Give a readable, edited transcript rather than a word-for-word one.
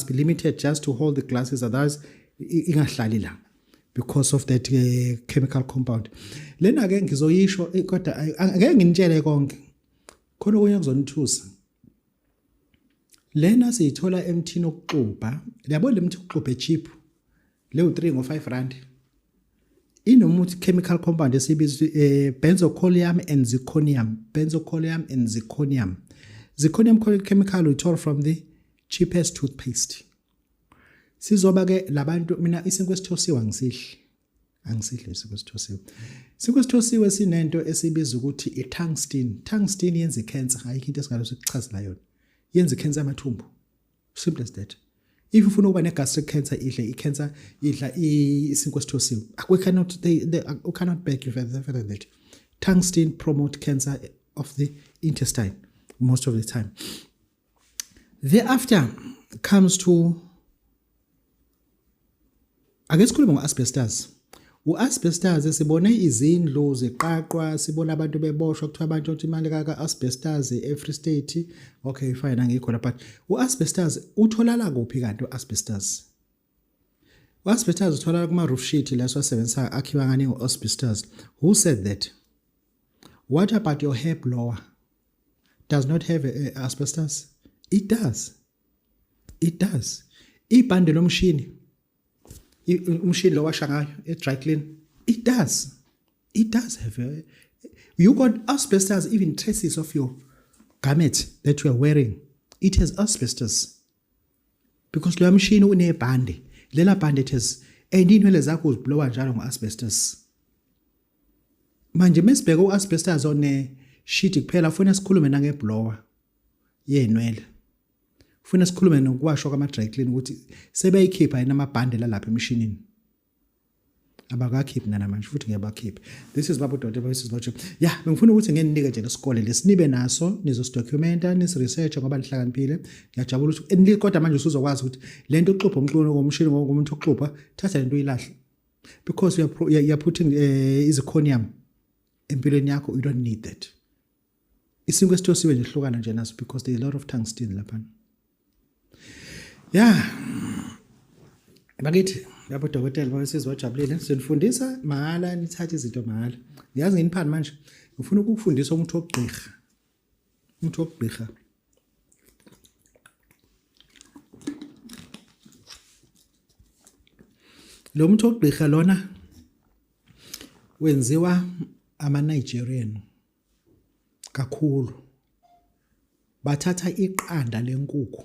be limited just to hold the glasses, otherwise ingahlali la because of that chemical compound. Lena ke ngizoyisho kodwa angeke nginitshele konke khona okunye kuzonithusa. Lena siyithola emthini okuxubha. Yabona lemthi okuxubha cheap leyo 3 ngo 5 rand. Inomuthi chemical compound esibizwa benzocaolium and zirconium. Benzocaolium and zirconium. Zirconium chemical we told from the cheapest toothpaste. Sizoba ke labantu mina isinkwe sithosiwe angisidli isinkwe sithosiwe. Isinkwe sithosiwe sinento esibizwa ukuthi i-tungsten. Tungsten yenza i-cancer, ayikho into esingaluso ukuchazela yona. Yenza i-cancer yamathumbu. Simple as that. If ufuna ukuba ne-gastric cancer idle i-cancer idla isinkwe sithosiwe. We cannot beg you further than that. Tungsten promote cancer of the intestine most of the time. Thereafter comes to ake sikhulume ngo-asbestos. U-asbestos sibone izindlu ziqaqwa, sibona abantu beboshwa kuthiwa abantu othi imali ka-asbestos e-Free State. Okay, fine, angikho la, but u-asbestos utholala kuphi kanti u-asbestos? U-asbestos utholala kuma-roof sheet leso asebenzisa akhiwa ngani ngo-asbestos. Who said that? What about your hair blower? Does not have asbestos? It does. It does. Ibhande lomshini. Umshini lo washa ngayo e-dry clean. It does. It does have you got asbestos, even traces of your garment that you are wearing. It has asbestos. Because lo mshini unebhande. Lela bhande it has inwele zakho uziblowa njalo ngo-asbestos. Manje mesibheka u-asbestos one sheet kuphela ufuna sikhulume nangeblower yenwele. Ufuna sikhulume nokuwashwa kwama-dry clean ukuthi sebeyikhipha yini amabhande lalapha emishinini. Abakakhiphi namanje futhi ngiyabakhipha. This is Babu Doteba, this is Logic. Yeah, bengifuna ukuthi ngeninike nje lesikole lesinibe naso nizosidocumenta nisiresearch ngoba lihlakaniphile. Ngiyajabula ukuthi kodwa manje usuzokwazi ukuthi lento uxubha umculo ngomshini ngomuntu oxubha thatha lento uyilahle. Because you are putting zirconium empilweni yakho, you don't need that. Isinkwe sithosiwe nje hlukana nje naso because there is a lot of tungsten lapha. Yeah. Bakithi lapho dokotela bayesizwajabulile sinifundisa mahala nithatha izinto mahala. Ngiyazi nginiphani manje. Ngifuna ukufundisa umuntu ogqirha. Umuntu ogqirha. Lo muntu ogqirha lona wenziwa ama-Nigerian kakhulu. Bathatha iqanda lenkukhu